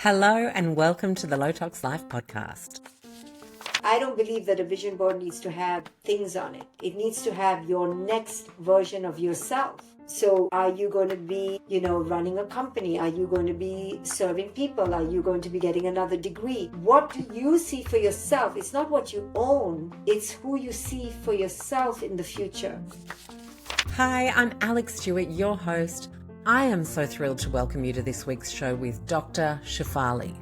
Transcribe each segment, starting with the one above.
Hello and welcome to the Low Tox Life podcast. I don't believe that a vision board needs to have things on it. It needs to have your next version of yourself. So are you going to be, running a company? Are you going to be serving people? Are you going to be getting another degree? What do you see for yourself? It's not what you own. It's who you see for yourself in the future. Hi, I'm Alex Stewart, your host. I am so thrilled to welcome you to this week's show with Dr Shefali.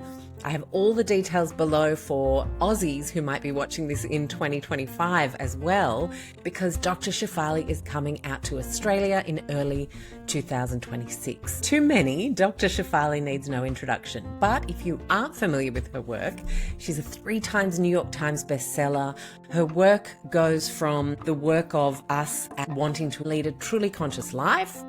I have all the details below for Aussies who might be watching this in 2025 as well, because Dr Shefali is coming out to Australia in early 2026. To many, Dr Shefali needs no introduction, but if you aren't familiar with her work, she's a 3 times New York Times bestseller. Her work goes from the work of us at wanting to lead a truly conscious life,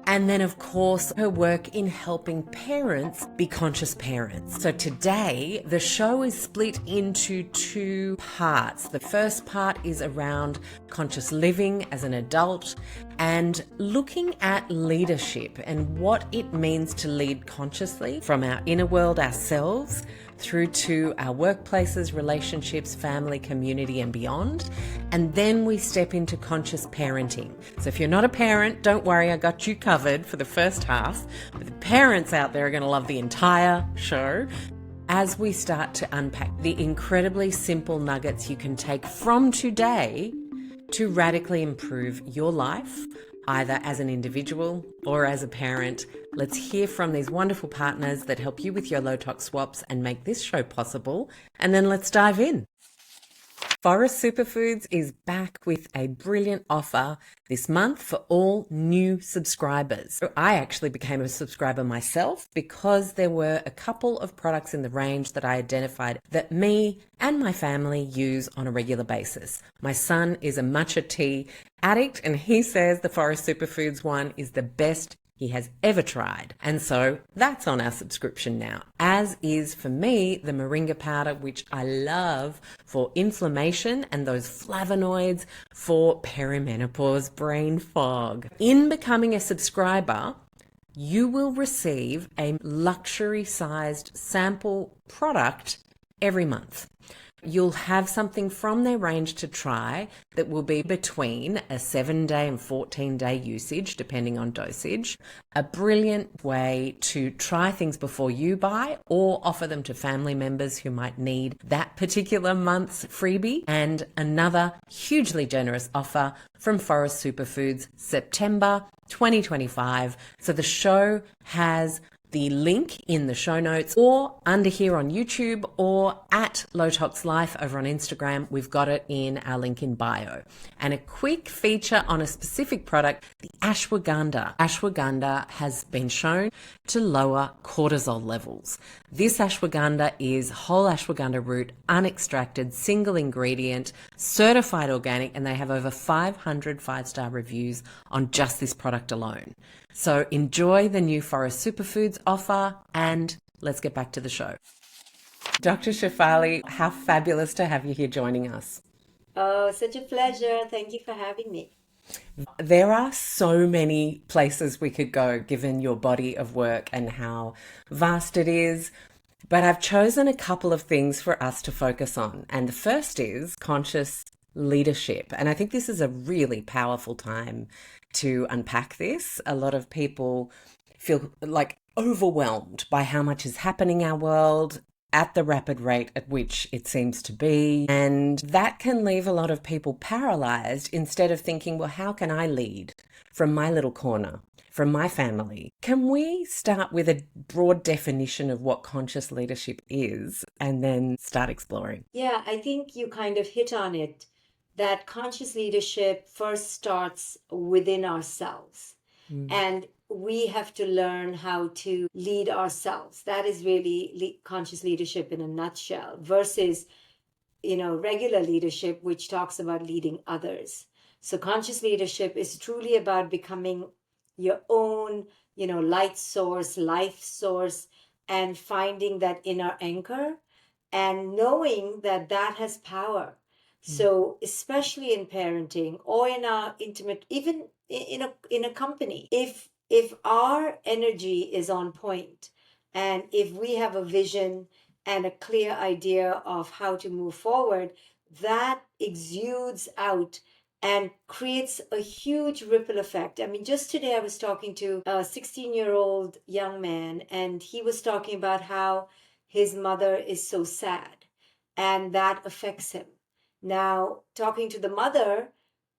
and then, of course, her work in helping parents be conscious parents. So today, the show is split into 2 parts. The first part is around conscious living as an adult and looking at leadership and what it means to lead consciously from our inner world ourselves through to our workplaces, relationships, family, community, and beyond. And then we step into conscious parenting. So if you're not a parent, don't worry, I got you covered for the first half. But the parents out there are going to love the entire show as we start to unpack the incredibly simple nuggets you can take from today to radically improve your life, either as an individual or as a parent. Let's hear from these wonderful partners that help you with your low tox swaps and make this show possible. And then let's dive in. Forest Superfoods is back with a brilliant offer this month for all new subscribers. I actually became a subscriber myself because there were a couple of products in the range that I identified that me and my family use on a regular basis. My son is a matcha tea addict and he says the Forest Superfoods one is the best he has ever tried. And so that's on our subscription now, as is for me the moringa powder, which I love for inflammation and those flavonoids for perimenopause brain fog. In becoming a subscriber, you will receive a luxury-sized sample product every month. You'll have something from their range to try that will be between a 7-day and 14-day usage, depending on dosage. A brilliant way to try things before you buy or offer them to family members who might need that particular month's freebie. And another hugely generous offer from Forest Superfoods, September 2025. So the show has the link in the show notes or under here on YouTube or at Low Tox Life over on Instagram. We've got it in our link in bio. And a quick feature on a specific product, the ashwagandha. Ashwagandha has been shown to lower cortisol levels. This ashwagandha is whole ashwagandha root, unextracted, single ingredient, certified organic, and they have over 500 5-star reviews on just this product alone. So enjoy the new Forest Superfoods offer and let's get back to the show. Dr. Shefali, how fabulous to have you here joining us. Oh, such a pleasure. Thank you for having me. There are so many places we could go given your body of work and how vast it is, but I've chosen a couple of things for us to focus on. And the first is conscious leadership. And I think this is a really powerful time to unpack this. A lot of people feel like overwhelmed by how much is happening in our world at the rapid rate at which it seems to be. And that can leave a lot of people paralyzed instead of thinking, well, how can I lead from my little corner, from my family? Can we start with a broad definition of what conscious leadership is and then start exploring? Yeah, I think you kind of hit on it, that conscious leadership first starts within ourselves. And we have to learn how to lead ourselves. That is really conscious leadership in a nutshell versus, regular leadership, which talks about leading others. So conscious leadership is truly about becoming your own, light source, life source, and finding that inner anchor and knowing that that has power. So especially in parenting or in our intimate, even in a company, if our energy is on point And if we have a vision and a clear idea of how to move forward, that exudes out and creates a huge ripple effect. I mean, just today I was talking to a 16-year-old young man, and he was talking about how his mother is so sad and that affects him. Now, talking to the mother,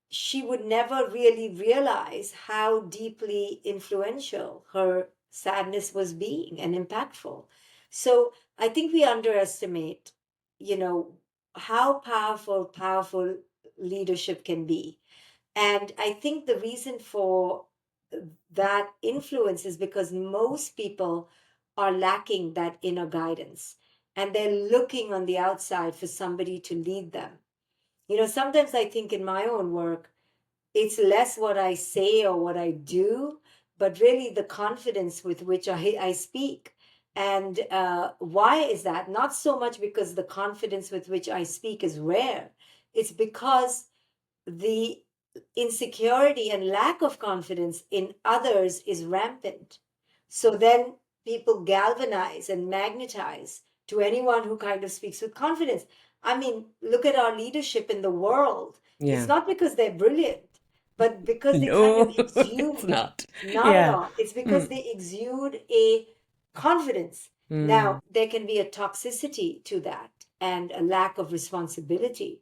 she would never really realize how deeply influential her sadness was being and impactful. So I think we underestimate, you know, how powerful leadership can be. And I think the reason for that influence is because most people are lacking that inner guidance, and they're looking on the outside for somebody to lead them. Sometimes I think in my own work, it's less what I say or what I do, but really the confidence with which I speak. And why is that? Not so much because the confidence with which I speak is rare, it's because the insecurity and lack of confidence in others is rampant. So then people galvanize and magnetize to anyone who kind of speaks with confidence. I mean, look at our leadership in the world. It's Yeah. not because they're brilliant, but because they kind of No, it's exude. not. Not at Yeah. all. It's because Mm. they exude a confidence. Mm. Now, there can be a toxicity to that and a lack of responsibility.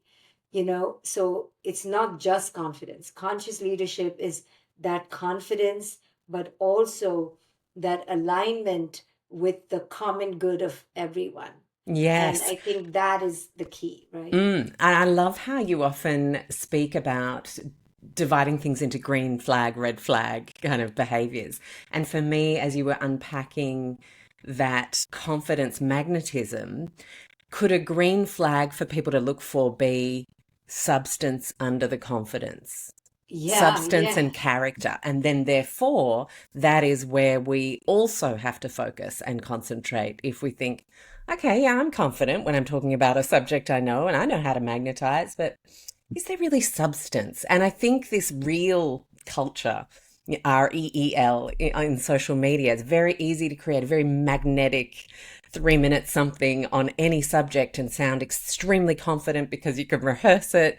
So it's not just confidence. Conscious leadership is that confidence, but also that alignment with the common good of everyone. And Yes. I think that is the key, right? And I love how you often speak about dividing things into green flag, red flag kind of behaviors. And for me, as you were unpacking that confidence magnetism, could a green flag for people to look for be substance under the confidence? Yeah, Substance and yeah. character. And then, therefore, that is where we also have to focus and concentrate. If we think, okay, yeah, I'm confident when I'm talking about a subject I know and I know how to magnetize, but is there really substance? And I think this real culture, REEL, in social media, it's very easy to create a very magnetic 3 minute something on any subject and sound extremely confident because you can rehearse it.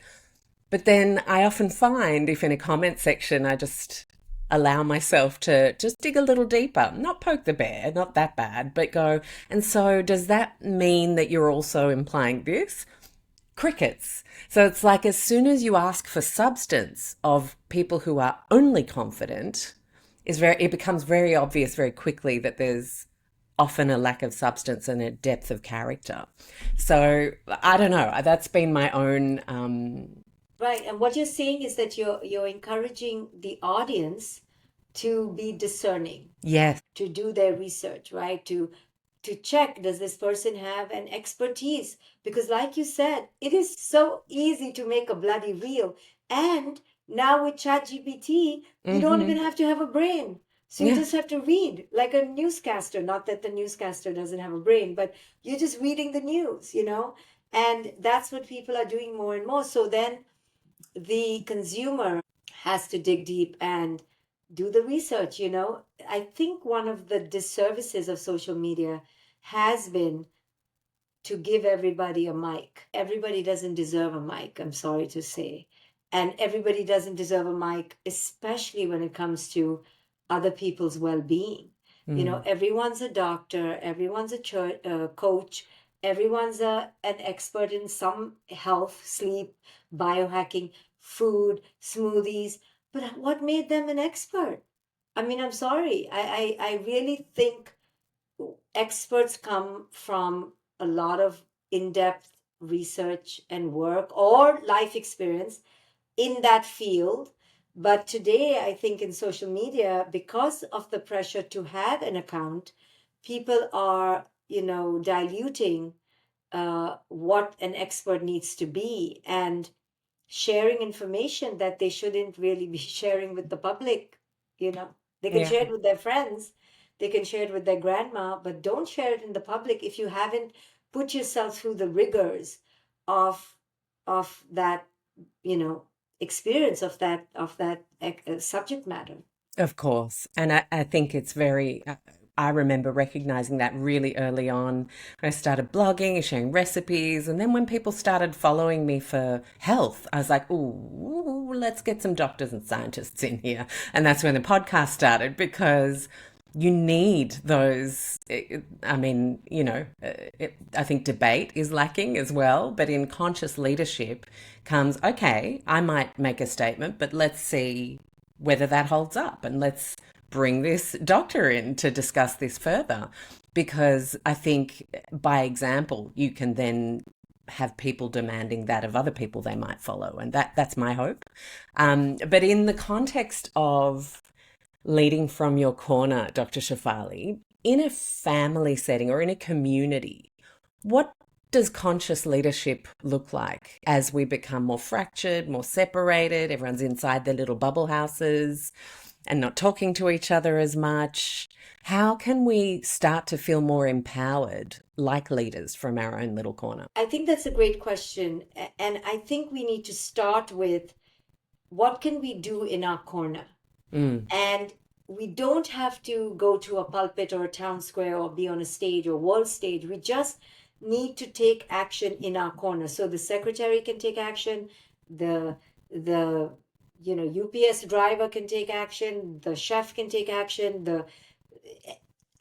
But then I often find if in a comment section I just allow myself to just dig a little deeper, not poke the bear, not that bad, but go, and so does that mean that you're also implying this? Crickets. So it's like as soon as you ask for substance of people who are only confident, it becomes very obvious very quickly that there's often a lack of substance and a depth of character. So I don't know. That's been my own. Right. And what you're saying is that you're encouraging the audience to be discerning, Yes. to do their research, right? To check, does this person have an expertise? Because like you said, it is so easy to make a bloody reel. And now with ChatGPT, you don't even Mm-hmm. have to have a brain. So you Yeah. just have to read like a newscaster. Not that the newscaster doesn't have a brain, but you're just reading the news. And that's what people are doing more and more. So then the consumer has to dig deep and do the research. I think one of the disservices of social media has been to give everybody a mic. Everybody doesn't deserve a mic, I'm sorry to say. And everybody doesn't deserve a mic, especially when it comes to other people's well being. Mm. Everyone's a doctor, everyone's a coach, everyone's an expert in some health, sleep, biohacking, food, smoothies. But what made them an expert? I mean, I'm sorry. I really think experts come from a lot of in-depth research and work or life experience in that field. But today, I think in social media, because of the pressure to have an account, people are, diluting what an expert needs to be and sharing information that they shouldn't really be sharing with the public. They can Yeah. share it with their friends, they can share it with their grandma, but don't share it in the public if you haven't put yourself through the rigors of that you know experience of that subject matter. Of course. And I think it's very I remember recognizing that really early on when I started blogging and sharing recipes. And then when people started following me for health, I was like, ooh, let's get some doctors and scientists in here. And that's when the podcast started, because you need those. I mean, I think debate is lacking as well, but in conscious leadership comes, okay, I might make a statement, but let's see whether that holds up, and let's bring this doctor in to discuss this further. Because I think by example, you can then have people demanding that of other people they might follow. And that's my hope. But in the context of leading from your corner, Dr. Shefali, in a family setting or in a community, what does conscious leadership look like as we become more fractured, more separated? Everyone's inside their little bubble houses and not talking to each other as much. How can we start to feel more empowered like leaders from our own little corner? I think that's a great question. And I think we need to start with what can we do in our corner? And we don't have to go to a pulpit or a town square or be on a stage or world stage. We just need to take action in our corner. So the secretary can take action, the UPS driver can take action, the chef can take action,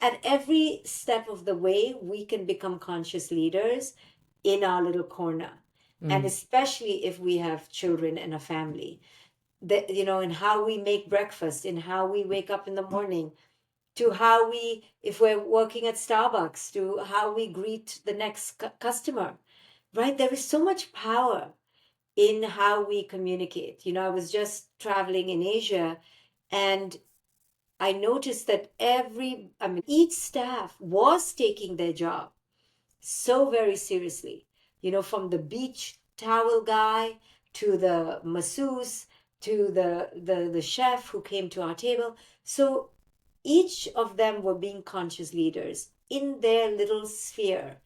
at every step of the way we can become conscious leaders in our little corner. And especially if we have children and a family, that in how we make breakfast, in how we wake up in the morning, to how we, if we're working at Starbucks, to how we greet the next customer, right? There is so much power in how we communicate. I was just traveling in Asia, and I noticed that each staff was taking their job so very seriously, from the beach towel guy to the masseuse to the chef who came to our table. So each of them were being conscious leaders in their little sphere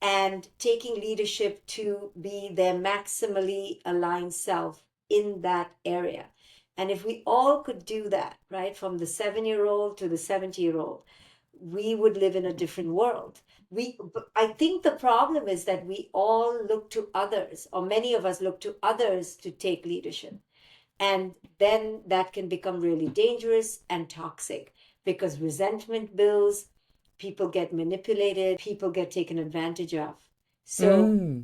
and taking leadership to be their maximally aligned self in that area. And if we all could do that, right, from the 7-year-old to the 70-year-old, we would live in a different world. I think the problem is that we all look to others, or many of us look to others to take leadership. And then that can become really dangerous and toxic, because resentment builds, people get manipulated, people get taken advantage of. So,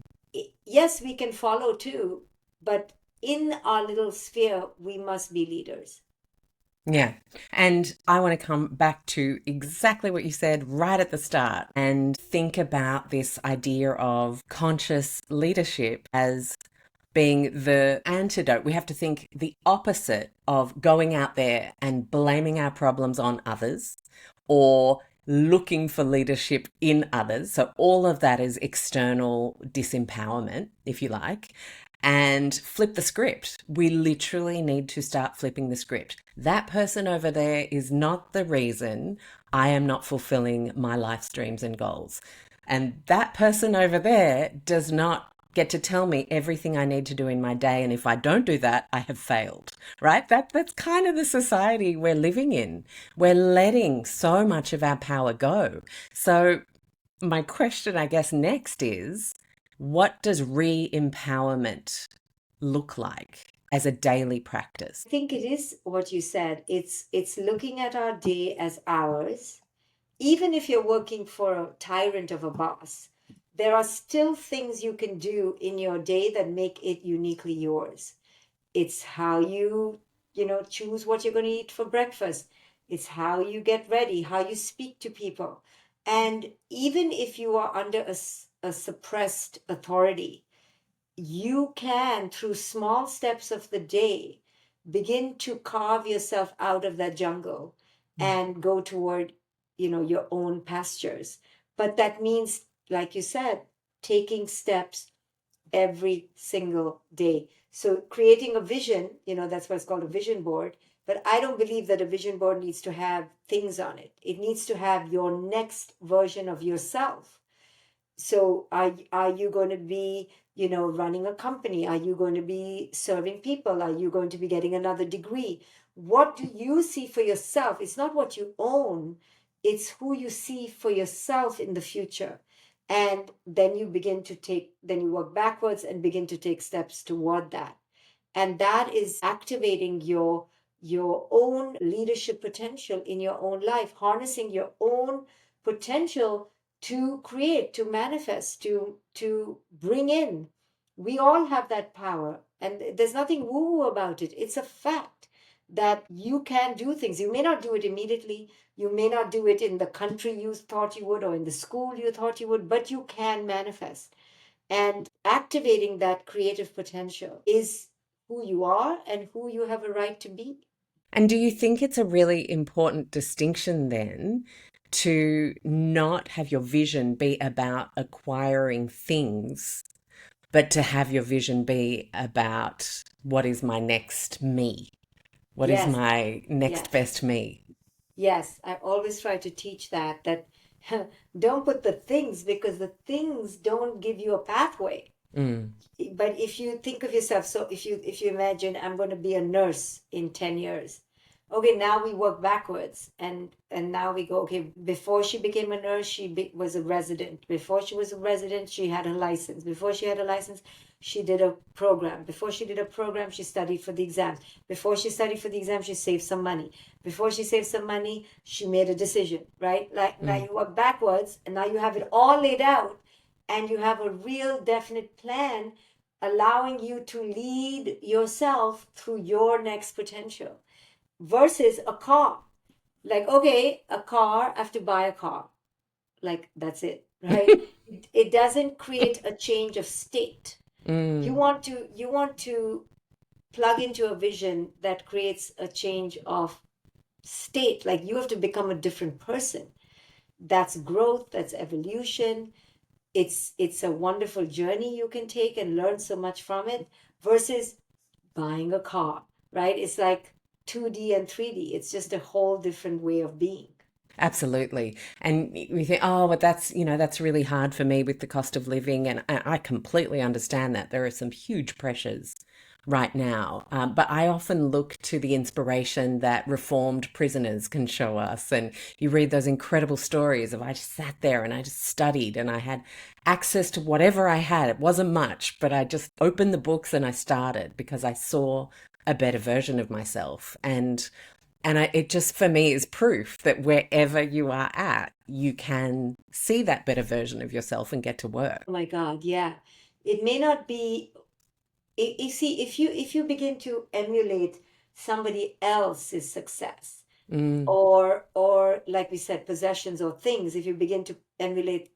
yes, we can follow too, but in our little sphere, we must be leaders. Yeah. And I want to come back to exactly what you said right at the start and think about this idea of conscious leadership as being the antidote. We have to think the opposite of going out there and blaming our problems on others or looking for leadership in others. So all of that is external disempowerment, if you like. And flip the script. We literally need to start flipping the script. That person over there is not the reason I am not fulfilling my life's dreams and goals. And that person over there does not get to tell me everything I need to do in my day. And if I don't do that, I have failed, right? That's kind of the society we're living in. We're letting so much of our power go. So my question, I guess, next is, what does re-empowerment look like as a daily practice? I think it is what you said. It's looking at our day as ours. Even if you're working for a tyrant of a boss, there are still things you can do in your day that make it uniquely yours. It's how you choose what you're going to eat for breakfast. It's how you get ready, how you speak to people. And even if you are under a suppressed authority, you can, through small steps of the day, begin to carve yourself out of that jungle and go toward, your own pastures. But that means, like you said, taking steps every single day. So creating a vision, that's why it's called a vision board. But I don't believe that a vision board needs to have things on it. It needs to have your next version of yourself. So are you going to be, running a company? Are you going to be serving people? Are you going to be getting another degree? What do you see for yourself? It's not what you own. It's who you see for yourself in the future. And then you work backwards and begin to take steps toward that. And that is activating your own leadership potential in your own life, harnessing your own potential to create, to manifest, to bring in. We all have that power, and there's nothing woo-woo about it. It's a fact that you can do things. You may not do it immediately. You may not do it in the country you thought you would or in the school you thought you would, but you can manifest. And activating that creative potential is who you are and who you have a right to be. And do you think it's a really important distinction then to not have your vision be about acquiring things, but to have your vision be about what is my next me? What is Yes, my next yes, best me? yes. I always try to teach that don't put the things, because the things don't give you a pathway. Mm, But if you think of yourself, so if you imagine I'm going to be a nurse in 10 years. Okay, now we work backwards, and now we go, okay, before she became a nurse, was a resident. Before she was a resident, she had a license. Before she had a license, she did a program. Before she did a program, she studied for the exams. Before she studied for the exam, she saved some money. Before she saved some money, she made a decision, right? Like now mm, you work backwards, and now you have it all laid out, and you have a real definite plan allowing you to lead yourself through your next potential, versus a car. Like, okay, a car, I have to buy a car. Like, that's it, right? It doesn't create a change of state. You mm, want to plug into a vision that creates a change of state. Like, you have to become a different person. That's growth, that's evolution. It's a wonderful journey you can take and learn so much from it, versus buying a car, right? It's like 2D and 3D. It's just a whole different way of being. absolutely. And we think, oh, but that's really hard for me with the cost of living. And I completely understand that. There are some huge pressures right now. But I often look to the inspiration that reformed prisoners can show us. And you read those incredible stories of I just sat there and I just studied and I had access to whatever I had. It wasn't much, but I just opened the books and I started because I saw a better version of myself. It just for me is proof that wherever you are at, you can see that better version of yourself and get to work. Oh my God, yeah. It may not be, you see, if you begin to emulate somebody else's success, Mm, or like we said, possessions or things, if you begin to emulate,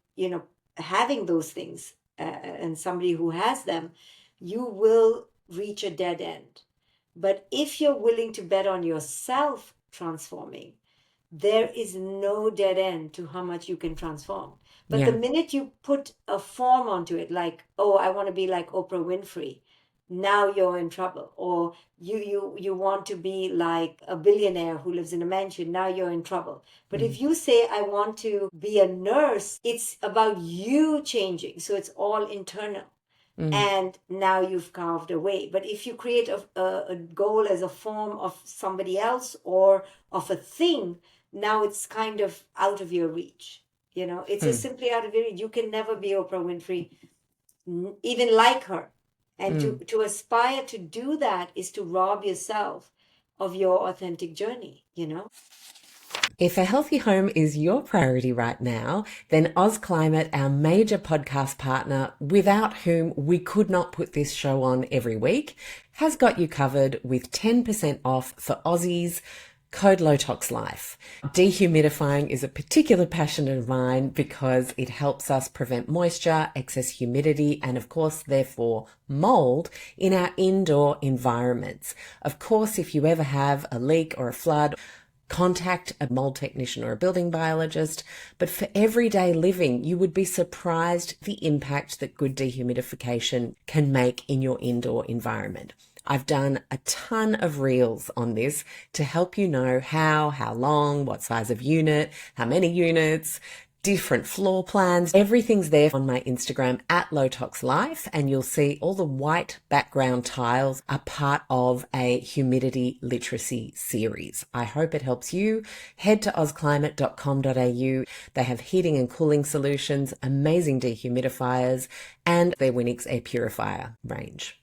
having those things, and somebody who has them, you will reach a dead end. But if you're willing to bet on yourself transforming, there is no dead end to how much you can transform. But the yeah. minute you put a form onto it, like, oh, I want to be like Oprah Winfrey, now you're in trouble. Or you want to be like a billionaire who lives in a mansion, now you're in trouble. But Mm, if you say, I want to be a nurse, it's about you changing. So it's all internal, mm, and now you've carved a way. But if you create a goal as a form of somebody else or of a thing, now it's kind of out of your reach. It's just mm, simply out of your reach. You can never be Oprah Winfrey, even like her. And to, mm. to aspire to do that is to rob yourself of your authentic journey. If a healthy home is your priority right now, then Oz Climate, our major podcast partner, without whom we could not put this show on every week, has got you covered with 10% off for Aussies. Code LowToxLife. Dehumidifying is a particular passion of mine because it helps us prevent moisture, excess humidity, and of course, therefore, mold in our indoor environments. Of course, if you ever have a leak or a flood, contact a mold technician or a building biologist. But for everyday living, you would be surprised the impact that good dehumidification can make in your indoor environment. I've done a ton of reels on this to help you know how long, what size of unit, how many units, different floor plans. Everything's there on my Instagram at LowToxLife, and you'll see all the white background tiles are part of a humidity literacy series. I hope it helps you. Head to ozclimate.com.au. They have heating and cooling solutions, amazing dehumidifiers, and their Winix air purifier range.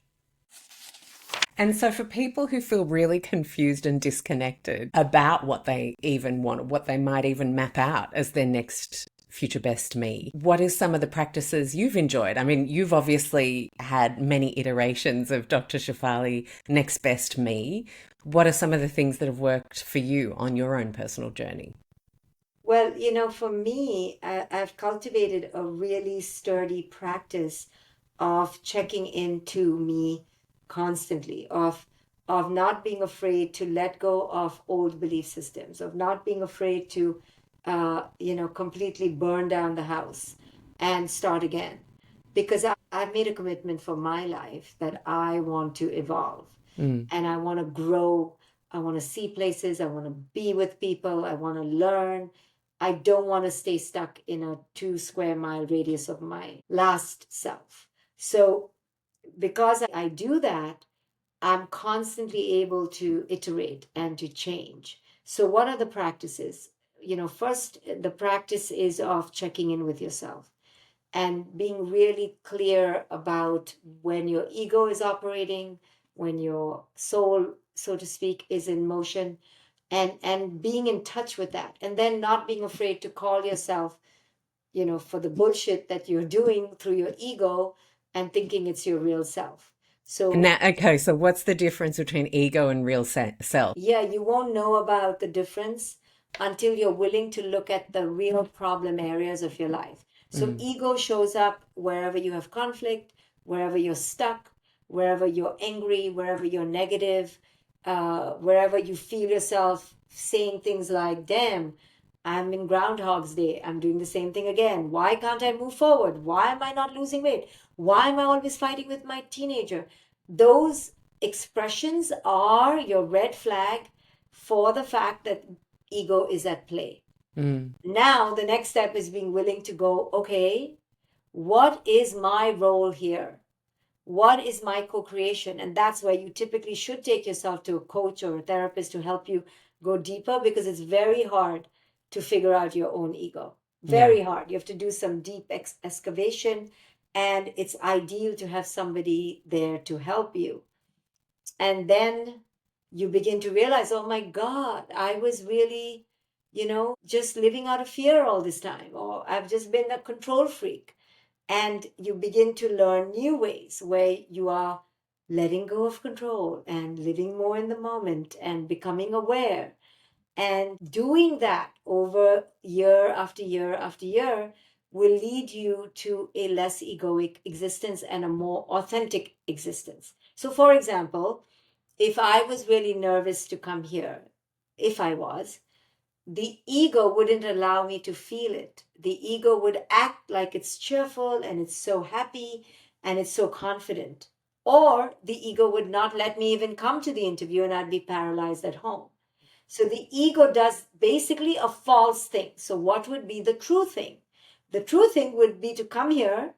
And so for people who feel really confused and disconnected about what they even want, what they might even map out as their next future best me, what is some of the practices you've enjoyed? I mean, you've obviously had many iterations of Dr. Shefali, next best me. What are some of the things that have worked for you on your own personal journey? Well, for me, I've cultivated a really sturdy practice of checking into me constantly, of not being afraid to let go of old belief systems, of not being afraid to completely burn down the house and start again. Because I've made a commitment for my life that I want to evolve and I want to grow. I want to see places. I want to be with people. I want to learn. I don't want to stay stuck in a 2 square mile radius of my last self. So, because I do that, I'm constantly able to iterate and to change. So, what are the practices? First, the practice is of checking in with yourself and being really clear about when your ego is operating, when your soul, so to speak, is in motion, and being in touch with that, and then not being afraid to call yourself, for the bullshit that you're doing through your ego and thinking it's your real self. And So now, okay, so what's the difference between ego and real self? yeah, you won't know about the difference until you're willing to look at the real problem areas of your life. So ego shows up wherever you have conflict, wherever you're stuck, wherever you're angry, wherever you're negative, wherever you feel yourself saying things like, damn, I'm in Groundhog's Day. I'm doing the same thing again. Why can't I move forward? Why am I not losing weight? Why am I always fighting with my teenager? Those expressions are your red flag for the fact that ego is at play. Now, the next step is being willing to go, okay, what is my role here? What is my co-creation? And that's where you typically should take yourself to a coach or a therapist to help you go deeper, because it's very hard to figure out your own ego. Very hard. You have to do some deep excavation, and it's ideal to have somebody there to help you. And then you begin to realize, oh my God, I was really, just living out of fear all this time, or I've just been a control freak. And you begin to learn new ways where you are letting go of control and living more in the moment and becoming aware. And doing that over year after year after year will lead you to a less egoic existence and a more authentic existence. So, for example, if I was really nervous to come here, if I was, the ego wouldn't allow me to feel it. The ego would act like it's cheerful and it's so happy and it's so confident. Or the ego would not let me even come to the interview and I'd be paralyzed at home. So the ego does basically a false thing. So, what would be the true thing? The true thing would be to come here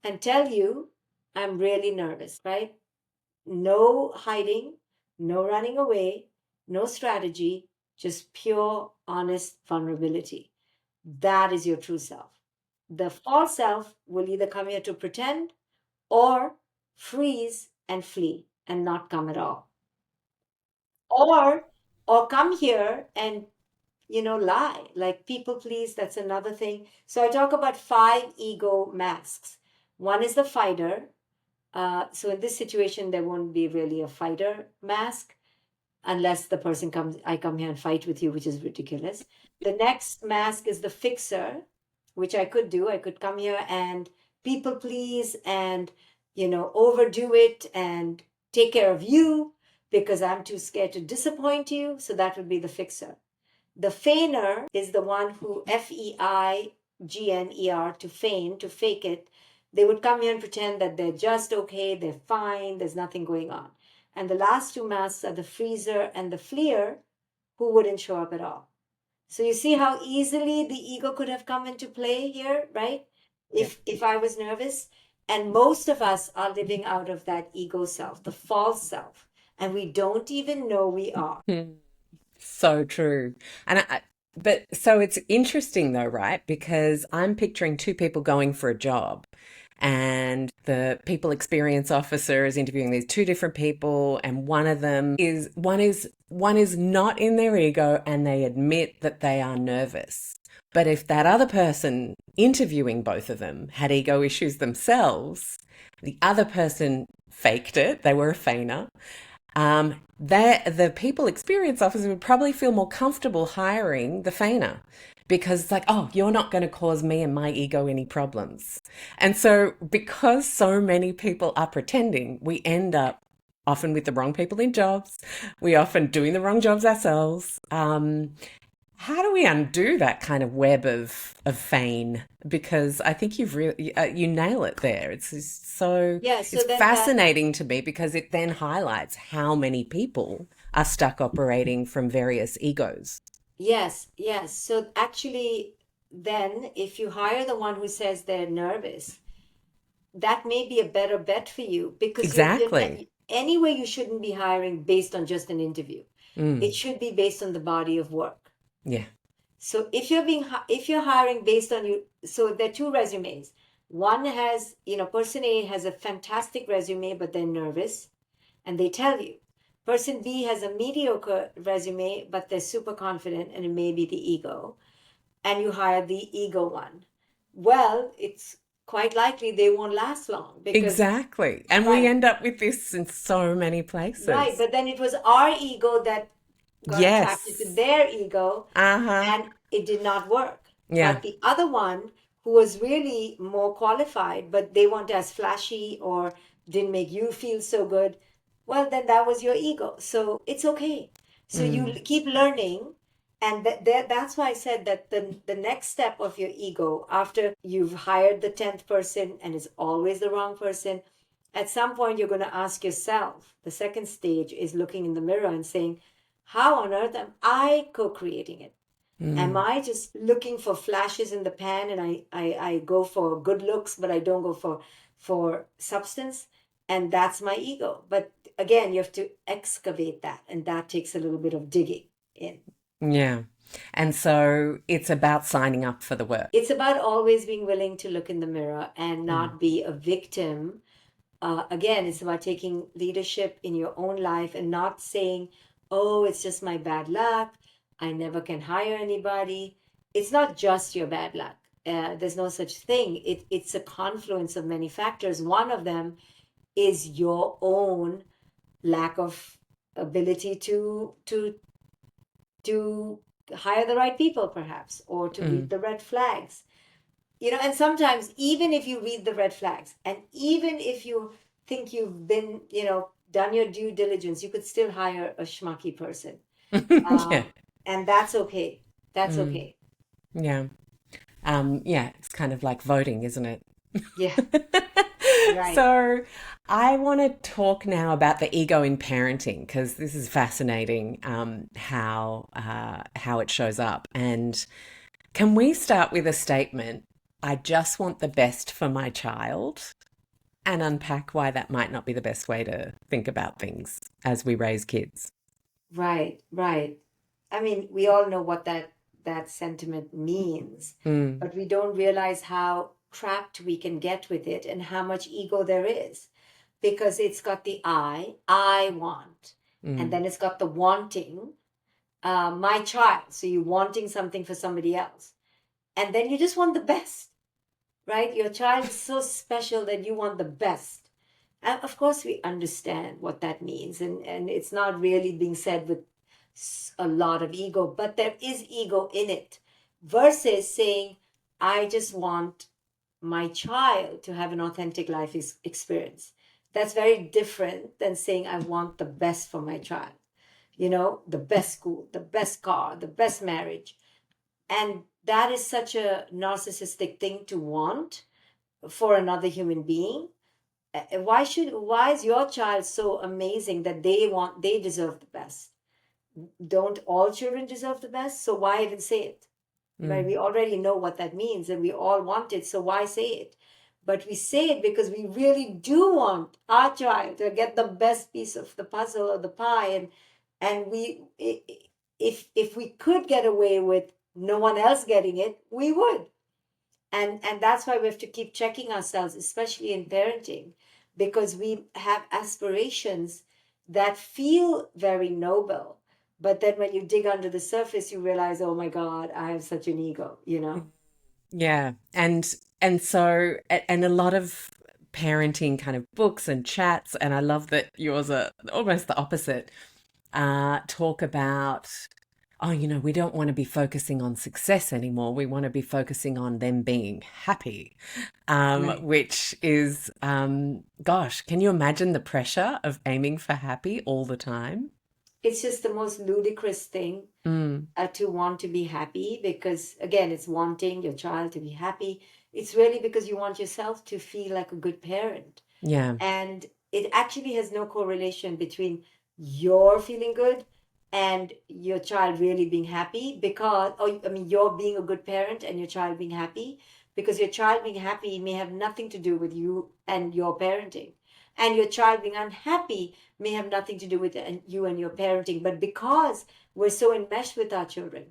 and tell you, I'm really nervous, right? No hiding, no running away, no strategy, just pure, honest vulnerability. That is your true self. The false self will either come here to pretend or freeze and flee and not come at all. Or come here and lie, like people please. That's another thing. So I talk about 5 ego masks. One is the fighter. So in this situation, there won't be really a fighter mask unless the person comes, I come here and fight with you, which is ridiculous. The next mask is the fixer, which I could do. I could come here and people please and, overdo it and take care of you because I'm too scared to disappoint you. So that would be the fixer. The feigner is the one who, FEIGNER, to feign, to fake it. They would come here and pretend that they're just okay, they're fine, there's nothing going on. And the last 2 masks are the freezer and the fleer, who wouldn't show up at all. So you see how easily the ego could have come into play here, right? Yeah. If I was nervous. And most of us are living out of that ego self, the false self, and we don't even know we are. Hmm. So true. And but so it's interesting though, right? Because I'm picturing two people going for a job, and the people experience officer is interviewing these two different people, and one is not in their ego, and they admit that they are nervous. But if that other person interviewing both of them had ego issues themselves, the other person faked it, they were a feigner, the people experience officer would probably feel more comfortable hiring the feigner, because it's like, oh, you're not going to cause me and my ego any problems. And so because so many people are pretending, we end up often with the wrong people in jobs. We often doing the wrong jobs ourselves. How do we undo that kind of web of feign? Because I think you've really you nail it there. It's just so Yeah, it's so then that, fascinating to me, because it then highlights how many people are stuck operating from various egos. yes, yes. So actually, then if you hire the one who says they're nervous, that may be a better bet for you, because Exactly. anyway, you shouldn't be hiring based on just an interview. It Mm, should be based on the body of work. yeah. So if you're hiring based on you, so there are two resumes. One has, person A has a fantastic resume, but they're nervous, and they tell you. Person B has a mediocre resume, but they're super confident, and it may be the ego, and you hire the ego one. Well, it's quite likely they won't last long because, Exactly. And we right, end up with this in so many right. places. But then it was our ego that got attracted to Yes. their ego, Uh-huh. and it did not work. Yeah. But the other one, who was really more qualified, but they weren't as flashy or didn't make you feel so good, well, then that was your ego. So it's okay. So you Mm, keep learning. And that's why I said that the next step of your ego, after you've hired the 10th person and it's always the wrong person, at some point you're going to ask yourself, the second stage is looking in the mirror and saying, how on earth am I co-creating it? Am mm. I just looking for flashes in the pan, and I go for good looks, but I don't go for substance? And that's my ego. But again, you have to excavate that, and that takes a little bit of digging in. Yeah. And so it's about signing up for the work. It's about always being willing to look in the mirror and Mm. not be a victim. Again, it's about taking leadership in your own life and not saying, oh, it's just my bad luck. I never can hire anybody. It's not just your bad luck. There's no such thing. It's a confluence of many factors. One of them is your own lack of ability to hire the right people, perhaps, or to read Mm. the red flags. And sometimes even if you read the red flags, and even if you think you've been, done your due diligence, you could still hire a schmucky person. Yeah. And that's okay. That's Mm. okay. Yeah. Yeah, it's kind of like voting, isn't it? Yeah, right. So I want to talk now about the ego in parenting, because this is fascinating, how it shows up. And can we start with a statement? I just want the best for my child, and unpack why that might not be the best way to think about things as we raise kids. Right, right. I mean, we all know what that sentiment means, Mm, but we don't realize how trapped we can get with it and how much ego there is, because it's got the I want, and mm, then it's got the wanting, my child. So you're wanting something for somebody else, and then you just want the best, right? Your child is so special that you want the best. And of course, we understand what that means, and it's not really being said with a lot of ego, but there is ego in it, versus saying, I just want my child to have an authentic life experience. That's very different than saying, I want the best for my child, the best school, the best car, the best marriage. And that is such a narcissistic thing to want for another human being. Why is your child so amazing that they deserve the best? don't all children deserve the best? So why even say it? Right? We already know what that means and we all want it. So why say it? But we say it because we really do want our child to get the best piece of the puzzle or the pie. And if we could get away with no one else getting it, we would. And that's why we have to keep checking ourselves, especially in parenting, because we have aspirations that feel very noble, but then when you dig under the surface you realize, oh my god, I have such an ego, you know. Yeah. And so and a lot of parenting kind of books and chats, and I love that yours are almost the opposite, talk about, oh, we don't want to be focusing on success anymore. We want to be focusing on them being happy, Right. which is, gosh, can you imagine the pressure of aiming for happy all the time? It's just the most ludicrous thing, Mm, to want to be happy, because again, it's wanting your child to be happy. It's really because you want yourself to feel like a good parent. yeah. And it actually has no correlation between your feeling good and your child really being happy, because, or I mean, you're being a good parent and your child being happy, because your child being happy may have nothing to do with you and your parenting, and your child being unhappy may have nothing to do with you and your parenting. But because we're so enmeshed with our children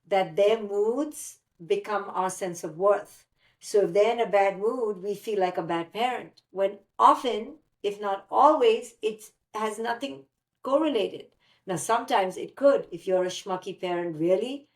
that their moods become our sense of worth, so if they're in a bad mood, we feel like a bad parent, when often, if not always, it has nothing correlated. Now, sometimes it could. If you're a schmucky parent, really,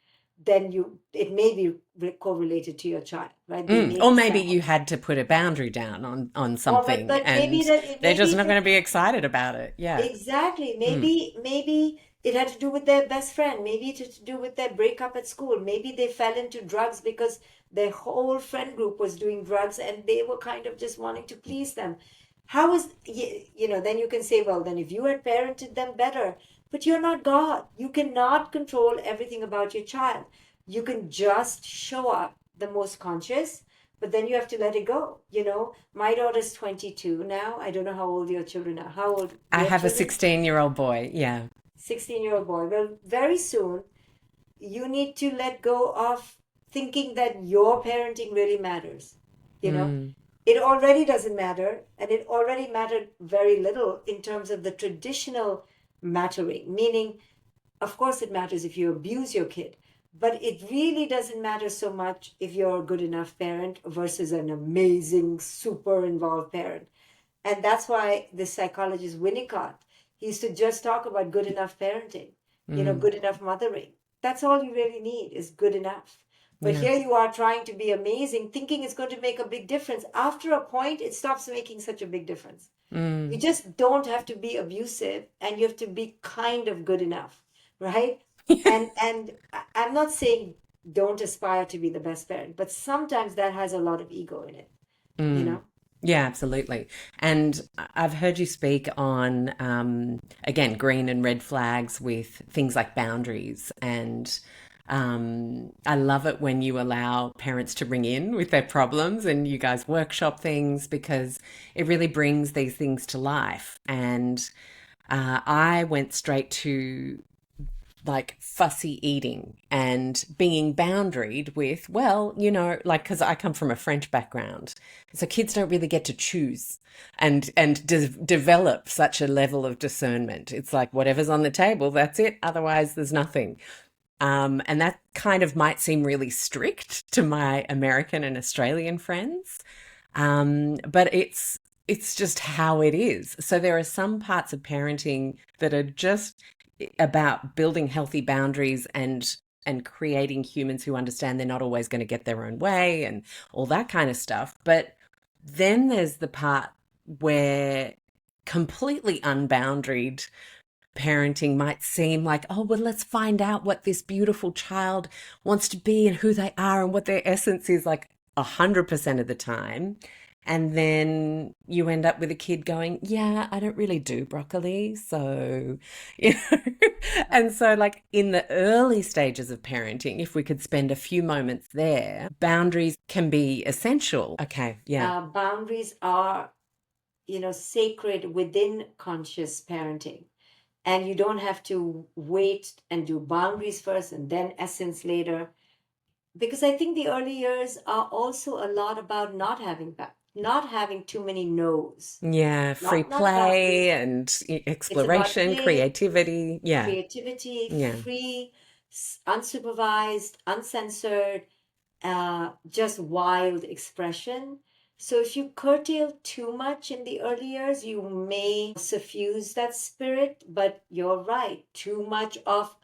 then it may be correlated to your child, right? They may Or be maybe sad. you had to put a boundary down on Or something but maybe and that it they're just maybe not going to be excited about it. Yeah. exactly. Mm, Maybe it had to do with their best friend. Maybe it had to do with their breakup at school. Maybe they fell into drugs because their whole friend group was doing drugs and they were kind of just wanting to please them. How is, then you can say, well, then if you had parented them better, but you're not God. You cannot control everything about your child. You can just show up the most conscious, but then you have to let it go. My daughter's 22 now. I don't know how old your children are. How old I your have a children? 16-year-old boy. Yeah. 16-year-old boy. Well, very soon you need to let go of thinking that your parenting really matters. You know, Mm, it already doesn't matter, and it already mattered very little in terms of the traditional mattering, meaning, of course, it matters if you abuse your kid, but it really doesn't matter so much if you're a good enough parent versus an amazing, super involved parent. And that's why the psychologist Winnicott, he used to just talk about good enough parenting, mm, good enough mothering. That's all you really need is good enough. But yeah. here you are trying to be amazing, thinking it's going to make a big difference. After a point, it stops making such a big difference. You Mm. just don't have to be abusive, and you have to be kind of good enough, right? And I'm not saying don't aspire to be the best parent, but sometimes that has a lot of ego in it, you Mm. know? Yeah, absolutely. And I've heard you speak on, again, green and red flags with things like boundaries. And I love it when you allow parents to ring in with their problems and you guys workshop things because it really brings these things to life. And I went straight to like fussy eating and being boundaried with, well, like because I come from a French background, so kids don't really get to choose and develop such a level of discernment. It's like whatever's on the table, that's it. Otherwise, there's nothing. And that kind of might seem really strict to my American and Australian friends, but it's just how it is. So there are some parts of parenting that are just about building healthy boundaries and creating humans who understand they're not always going to get their own way and all that kind of stuff. But then there's the part where completely unboundaried parenting might seem like, oh, well, let's find out what this beautiful child wants to be and who they are and what their essence is, like 100% of the time. And then you end up with a kid going, yeah, I don't really do broccoli. So, you know, and so, like, in the early stages of parenting, if we could spend a few moments there, boundaries can be essential. Okay. Yeah. Boundaries are, sacred within conscious parenting. And you don't have to wait and do boundaries first and then essence later. Because I think the early years are also a lot about not having too many no's. Yeah, free Not boundaries. play and It's about exploration, play, creativity. Yeah, creativity, yeah. free, unsupervised, uncensored, just wild expression. So if you curtail too much in the early years, you may suffuse that spirit. But you're right, too much of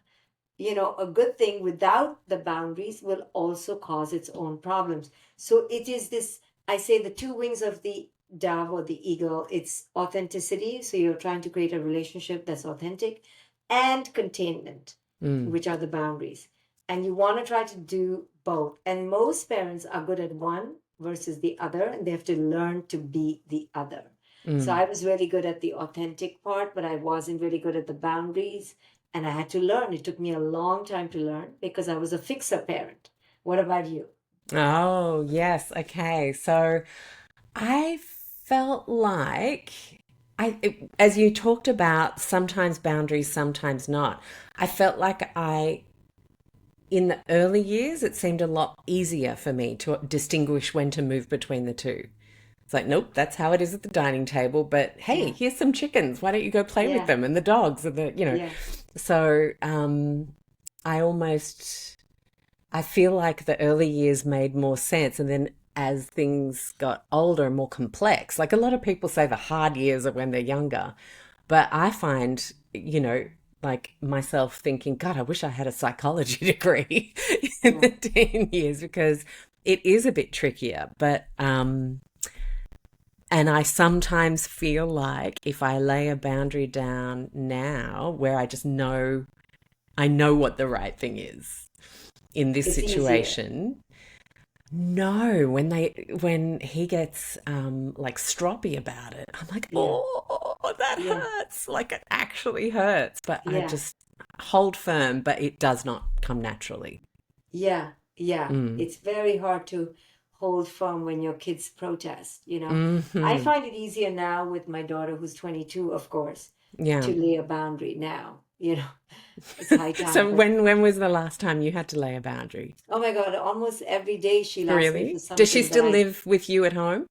a good thing without the boundaries will also cause its own problems. So it is this, I say, the two wings of the dove or the eagle. It's authenticity, so you're trying to create a relationship that's authentic, and containment, Mm, which are the boundaries. And you want to try to do both. And most parents are good at one versus the other, and they have to learn to be the other. So mm. I was really good at the authentic part, but I wasn't really good at the boundaries. And I had to learn. It took me a long time to learn because I was a fixer parent. What about you? Oh, yes. Okay. So I felt like as you talked about, sometimes boundaries, sometimes not. I felt like in the early years, it seemed a lot easier for me to distinguish when to move between the two. It's like, nope, that's how it is at the dining table. But hey, Yeah, here's some chickens. Why don't you go play with yeah, them and the dogs and the. yeah, So I almost I feel like the early years made more sense. And then as things got older and more complex, like a lot of people say the hard years are when they're younger. But I find, like myself thinking, God, I wish I had a psychology degree in yeah. the teen years because it is a bit trickier. And I sometimes feel like if I lay a boundary down now where I know what the right thing is in this It's easier. situation. No, when he gets like stroppy about it, I'm like, Yeah, oh, that yeah, hurts. Like it actually hurts. But I yeah, just hold firm, but it does not come naturally. yeah, yeah. Mm. It's very hard to hold firm when your kids protest. I Hmm. find it easier now with my daughter who's 22, of course, Yeah. to lay a boundary now. It's high time. So But when was the last time you had to lay a boundary? oh my God, almost every day she'll ask me for Really? Does she something that still live with you at home?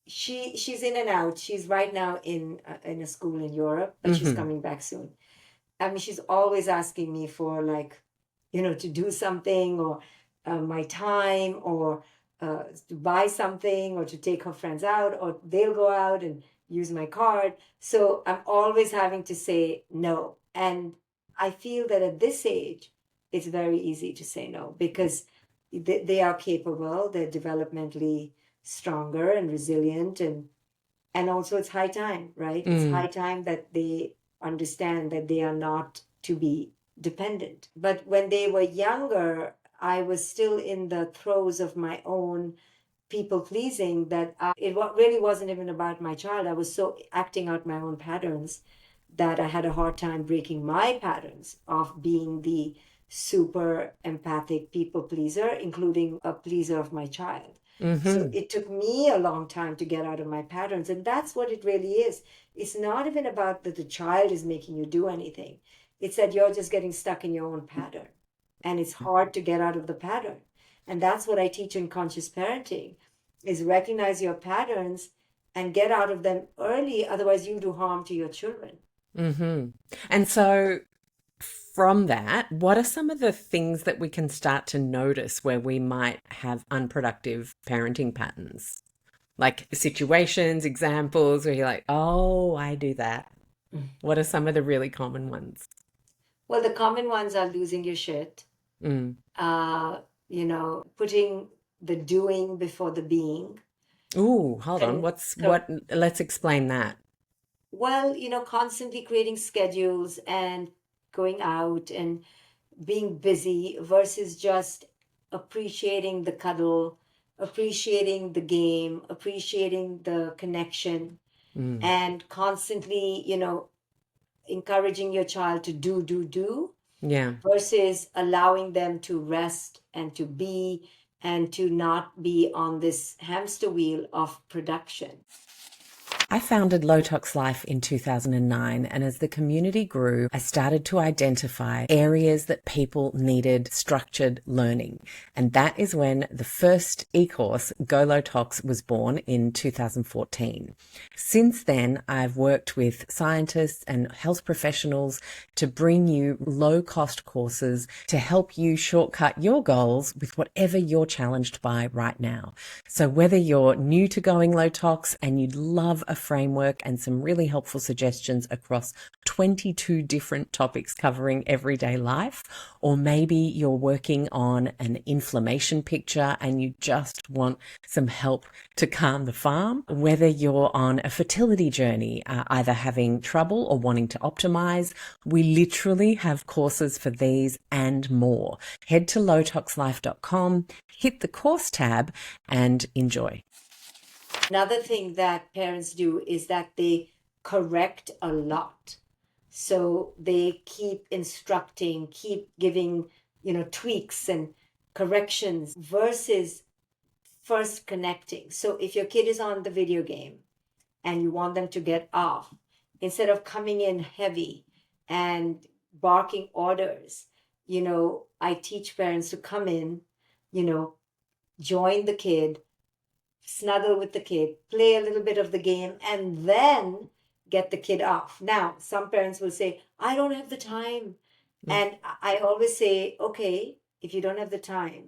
she's in and out. She's right now in a school in Europe, but she's Hmm. coming back soon. I mean, she's always asking me for to do something or my time or to buy something or to take her friends out or they'll go out and use my card. So I'm always having to say no. And I feel that at this age, it's very easy to say no because they are capable, they're developmentally stronger and resilient and also it's high time, right? It's high Mm. time that they understand that they are not to be dependent. But when they were younger, I was still in the throes of my own people pleasing that really wasn't even about my child. I was so acting out my own patterns that I had a hard time breaking my patterns of being the super empathic people pleaser, including a pleaser of my child. So Hmm. it took me a long time to get out of my patterns. And that's what it really is. It's not even about that the child is making you do anything, it's that you're just getting stuck in your own pattern. And it's hard to get out of the pattern. And that's what I teach in conscious parenting is recognize your patterns and get out of them early. Otherwise, you do harm to your children. Hmm. And so from that, what are some of the things that we can start to notice where we might have unproductive parenting patterns? Like situations, examples where you're like, oh, I do that. What are some of the really common ones? Well, the common ones are losing your shit, Mm. uh, putting the doing before the being. Ooh, hold on. Con- What's co- what? Let's explain that. well, constantly creating schedules and going out and being busy versus just appreciating the cuddle, appreciating the game, appreciating the connection, Mm. and constantly, encouraging your child to do Yeah. versus allowing them to rest and to be and to not be on this hamster wheel of production. I founded Low Tox Life in 2009, and as the community grew, I started to identify areas that people needed structured learning. And that is when the first e-course, Go Low Tox, was born in 2014. Since then, I've worked with scientists and health professionals to bring you low-cost courses to help you shortcut your goals with whatever you're challenged by right now. So whether you're new to going low tox and you'd love a framework and some really helpful suggestions across 22 different topics covering everyday life, or maybe you're working on an inflammation picture and you just want some help to calm the farm, whether you're on a fertility journey, either having trouble or wanting to optimize, we literally have courses for these and more. Head to lowtoxlife.com, hit the course tab, and enjoy. Another thing that parents do is that they correct a lot. So they keep instructing, keep giving, tweaks and corrections versus first connecting. So if your kid is on the video game and you want them to get off, instead of coming in heavy and barking orders, I teach parents to come in, join the kid, snuggle with the kid, play a little bit of the game, and then get the kid off. Now, some parents will say, I don't have the time. And I always say, okay, if you don't have the time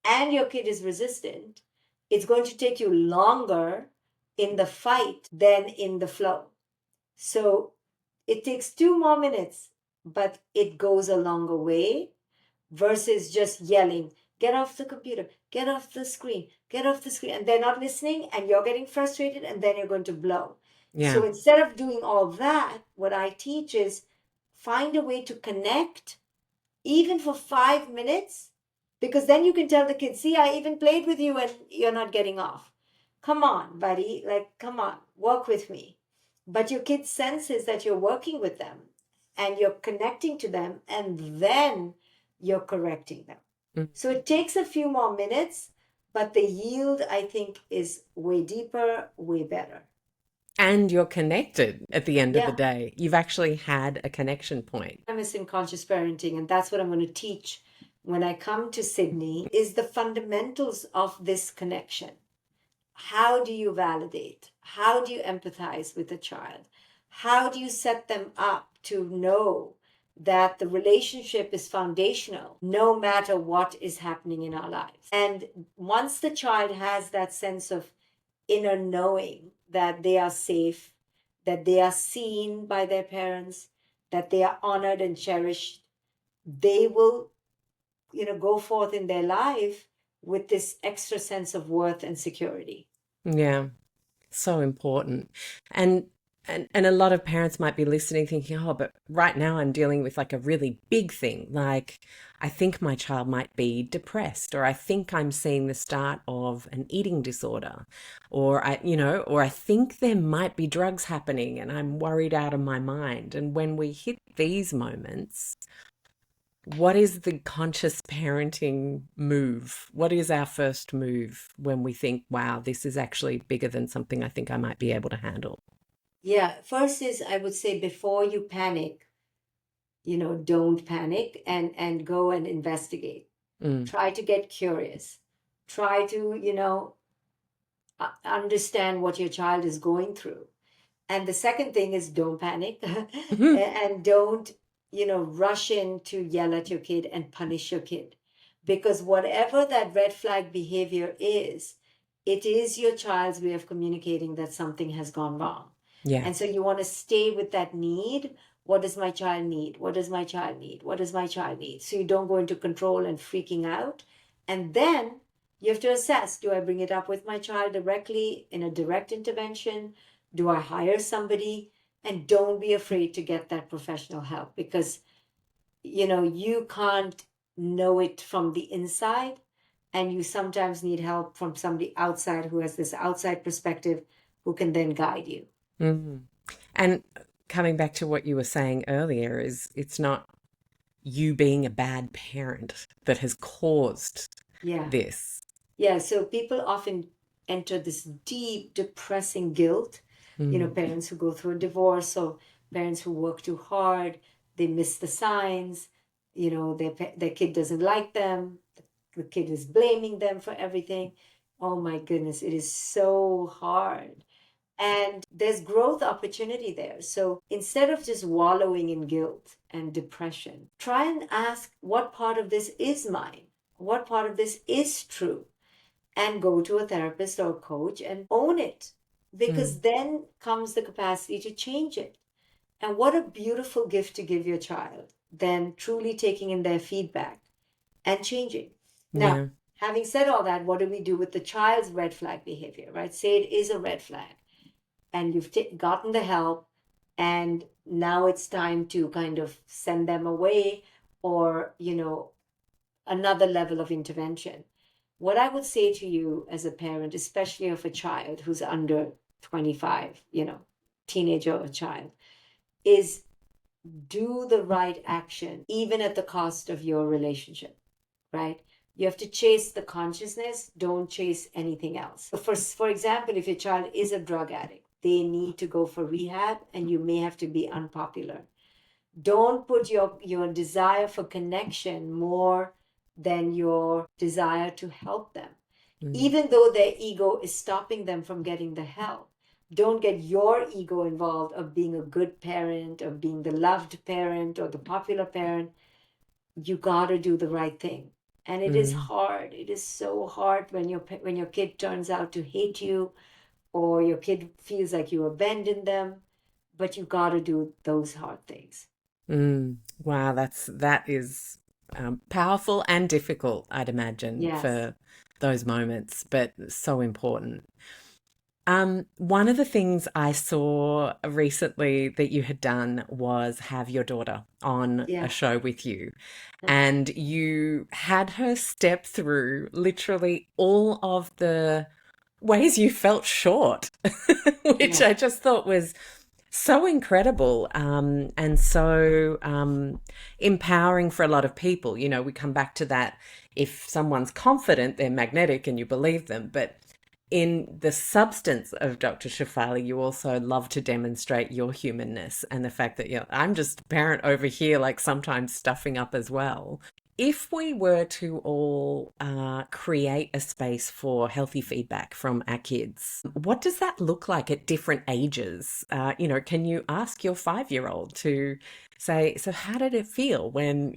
and your kid is resistant, it's going to take you longer in the fight than in the flow. So it takes 2 more minutes, but it goes a longer way versus just yelling, get off the computer, get off the screen, get off the screen. And they're not listening and you're getting frustrated and then you're going to blow. Yeah. So instead of doing all that, what I teach is find a way to connect even for 5 minutes, because then you can tell the kids, see, I even played with you and you're not getting off. Come on, buddy, come on, work with me. But your kid senses that you're working with them and you're connecting to them and then you're correcting them. So it takes a few more minutes, but the yield, I think, is way deeper, way better. And you're connected at the end of the day. You've actually had a connection point. I'm in conscious parenting, and that's what I'm going to teach when I come to Sydney, is the fundamentals of this connection. How do you validate? How do you empathize with a child? How do you set them up to know that the relationship is foundational no matter what is happening in our lives? And once the child has that sense of inner knowing that they are safe, that they are seen by their parents, that they are honored and cherished, they will, go forth in their life with this extra sense of worth and security. Yeah, so important. And a lot of parents might be listening thinking, oh, but right now I'm dealing with like a really big thing. Like I think my child might be depressed, or I think I'm seeing the start of an eating disorder, or I think there might be drugs happening and I'm worried out of my mind. And when we hit these moments, what is the conscious parenting move? What is our first move when we think, wow, this is actually bigger than something I think I might be able to handle? Yeah, first is I would say before you panic, don't panic and go and investigate. Try to get curious. Try to, understand what your child is going through. And the second thing is don't panic and don't, rush in to yell at your kid and punish your kid. Because whatever that red flag behavior is, it is your child's way of communicating that something has gone wrong. Yeah. And so you want to stay with that need. What does my child need? What does my child need? What does my child need? So you don't go into control and freaking out. And then you have to assess, do I bring it up with my child directly in a direct intervention? Do I hire somebody? And don't be afraid to get that professional help, because, you can't know it from the inside. And you sometimes need help from somebody outside who has this outside perspective who can then guide you. Mm-hmm. And coming back to what you were saying earlier, is it's not you being a bad parent that has caused this. Yeah, so people often enter this deep, depressing guilt Mm. Parents who go through a divorce, or parents who work too hard, they miss the signs, their kid doesn't like them, the kid is blaming them for everything. Oh my goodness, it is so hard. And there's growth opportunity there. So instead of just wallowing in guilt and depression, try and ask, what part of this is mine? What part of this is true? And go to a therapist or a coach and own it, Mm. because then comes the capacity to change it. And what a beautiful gift to give your child than truly taking in their feedback and changing. Now, Yeah. having said all that, what do we do with the child's red flag behavior, right? Say it is a red flag and you've gotten the help, and now it's time to kind of send them away, or another level of intervention. What I would say to you as a parent, especially of a child who's under 25, teenager or child, is do the right action even at the cost of your relationship, right? You have to chase the consciousness, don't chase anything else. For example, if your child is a drug addict, they need to go for rehab, and you may have to be unpopular. Don't put your desire for connection more than your desire to help them. Mm. Even though their ego is stopping them from getting the help, don't get your ego involved of being a good parent, of being the loved parent or the popular parent. You got to do the right thing. And it is Mm. hard. It is so hard when your kid turns out to hate you, or your kid feels like you abandoned them, but you got to do those hard things. Mm. Wow, that is powerful and difficult, I'd imagine, Yes. for those moments, but so important. One of the things I saw recently that you had done was have your daughter on a Yeah. show with you, and you had her step through literally all of the ways you felt short, which Yeah. I just thought was so incredible, and so empowering for a lot of people. You know, we come back to that. If someone's confident, they're magnetic and you believe them. But in the substance of Dr. Shefali, you also love to demonstrate your humanness and the fact that, I'm just a parent over here, like sometimes stuffing up as well. If we were to all create a space for healthy feedback from our kids, what does that look like at different ages? Can you ask your 5-year-old to say, so how did it feel when,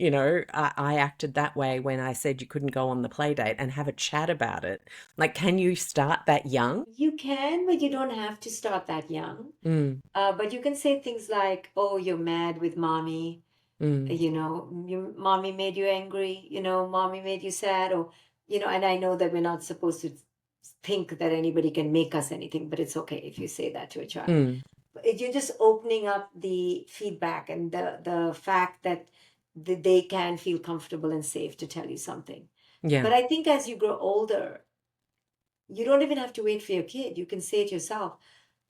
I acted that way when I said you couldn't go on the play date, and have a chat about it? Like, can you start that young? You can, but you don't have to start that young. Mm. But you can say things like, "Oh, you're mad with mommy. Mm. Mommy made you angry. Mommy made you sad." Or, and I know that we're not supposed to think that anybody can make us anything, but it's okay if you say that to a child. Mm. You're just opening up the feedback and the fact that they can feel comfortable and safe to tell you something. Yeah. But I think as you grow older, you don't even have to wait for your kid. You can say it yourself.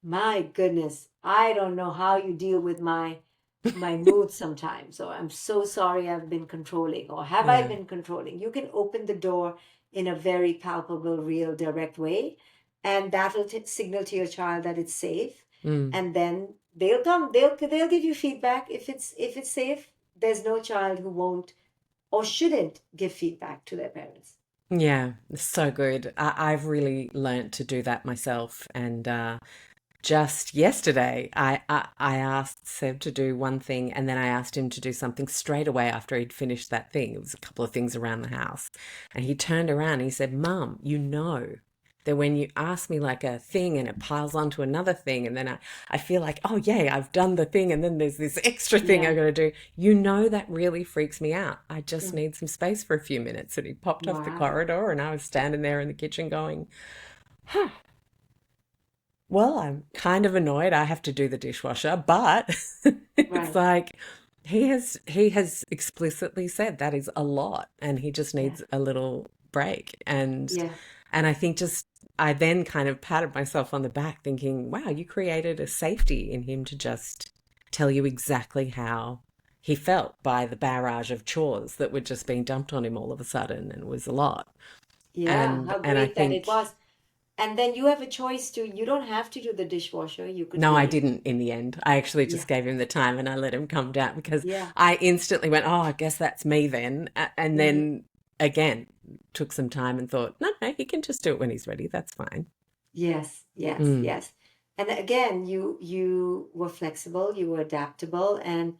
My goodness, I don't know how you deal with my mood sometimes. Or I'm so sorry I've been controlling. Or have I Yeah. been controlling? You can open the door in a very palpable, real, direct way. And that'll signal to your child that it's safe. Mm. And then they'll come. They'll give you feedback if it's safe. There's no child who won't or shouldn't give feedback to their parents. Yeah. So good. I've really learnt to do that myself. And just yesterday, I asked Seb to do one thing, and then I asked him to do something straight away after he'd finished that thing. It was a couple of things around the house. And he turned around and he said, Mum, you know that when you ask me like a thing and it piles onto another thing, and then I feel like, oh, yay, I've done the thing, and then there's this extra thing Yeah. I've got to do. You know, that really freaks me out. I just Mm. need some space for a few minutes. And he popped off the Wow. corridor, and I was standing there in the kitchen going, huh. Well, I'm kind of annoyed I have to do the dishwasher, but it's Right. like he has explicitly said that is a lot and he just Yeah. needs a little break. Yeah. And I think just I then kind of patted myself on the back thinking, wow, you created a safety in him to just tell you exactly how he felt by the barrage of chores that were just being dumped on him all of a sudden, and it was a lot. Yeah. And How and I great that it think was. And then you have a choice to, you don't have to do the dishwasher. You could No, I wait. didn't in the end. I actually Yeah. just gave him the time and I let him come down because Yeah. I instantly went, oh, I guess that's me then. And Mhm. then again, took some time and thought, no, no, he can just do it when he's ready. That's fine. Yes, yes, Mm, yes. And again, you were flexible, you were adaptable, and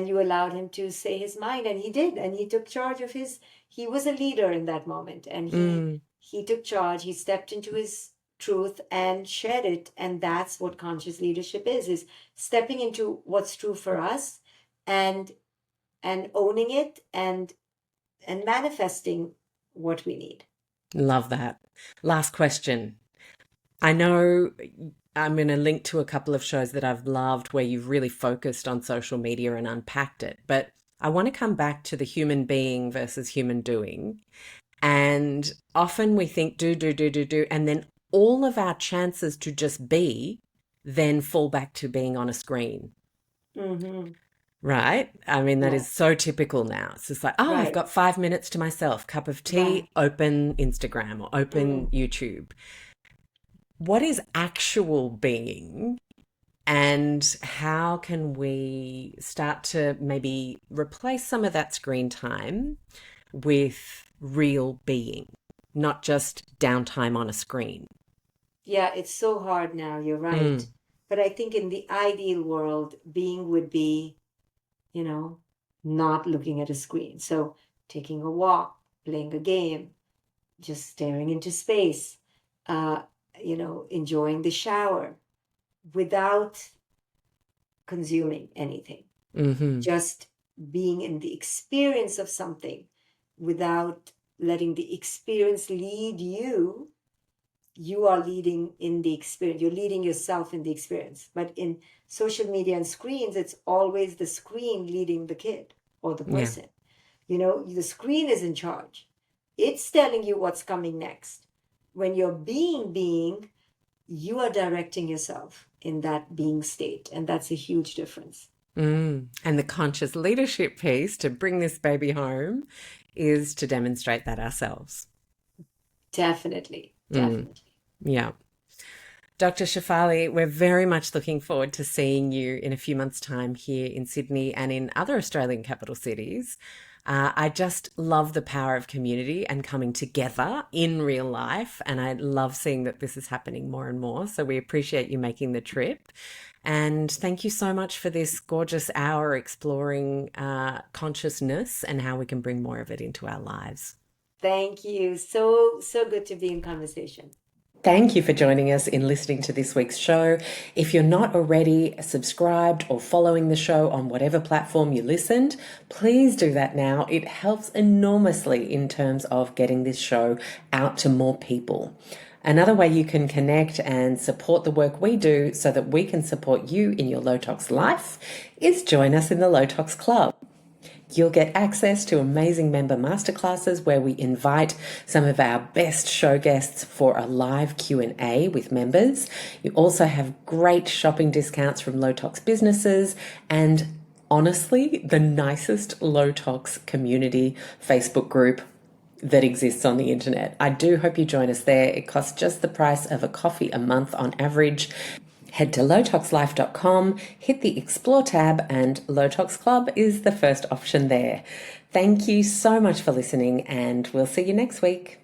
you allowed him to say his mind, and he did, and he took charge of his. He was a leader in that moment, and mm. he took charge. He stepped into his truth and shared it, and that's what conscious leadership is stepping into what's true for us, and owning it, and manifesting what we need. Love that. Last question. I know I'm going to link to a couple of shows that I've loved where you've really focused on social media and unpacked it, but I want to come back to the human being versus human doing. And often we think do, and then all of our chances to just be then fall back to being on a screen, Mm-hmm. right? I mean, that is Yes. so typical now. It's just like, oh, I've Right. got 5 minutes to myself, cup of tea, Right. open Instagram or open Mm. YouTube. What is actual being? And how can we start to maybe replace some of that screen time with real being, not just downtime on a screen? Yeah, it's so hard now, you're right. Mm, But I think in the ideal world, being would be, you know, not looking at a screen. So taking a walk, playing a game, just staring into space, uh, enjoying the shower without consuming anything, hmm just being in the experience of something without letting the experience lead you. You are leading in the experience, you're leading yourself in the experience. But in social media and screens, it's always the screen leading the kid or the Yeah. person. The screen is in charge, it's telling you what's coming next. When you're being, you are directing yourself in that being state, and that's a huge difference. And the conscious leadership piece to bring this baby home is to demonstrate that ourselves. Definitely, Mm, definitely. yeah. Dr. Shefali, we're very much looking forward to seeing you in a few months' time here in Sydney and in other Australian capital cities. I just love the power of community and coming together in real life. And I love seeing that this is happening more and more. So we appreciate you making the trip. And thank you so much for this gorgeous hour exploring consciousness and how we can bring more of it into our lives. Thank you. So good to be in conversation. Thank you for joining us in listening to this week's show. If you're not already subscribed or following the show on whatever platform you listened, please do that now. It helps enormously in terms of getting this show out to more people. Another way you can connect and support the work we do so that we can support you in your low tox life is join us in the Low Tox Club. You'll get access to amazing member masterclasses where we invite some of our best show guests for a live Q&A with members. You also have great shopping discounts from low tox businesses and honestly, the nicest low tox community Facebook group that exists on the internet. I do hope you join us there. It costs just the price of a coffee a month on average. Head to lowtoxlife.com, hit the Explore tab, and Low Tox Club is the first option there. Thank you so much for listening, and we'll see you next week.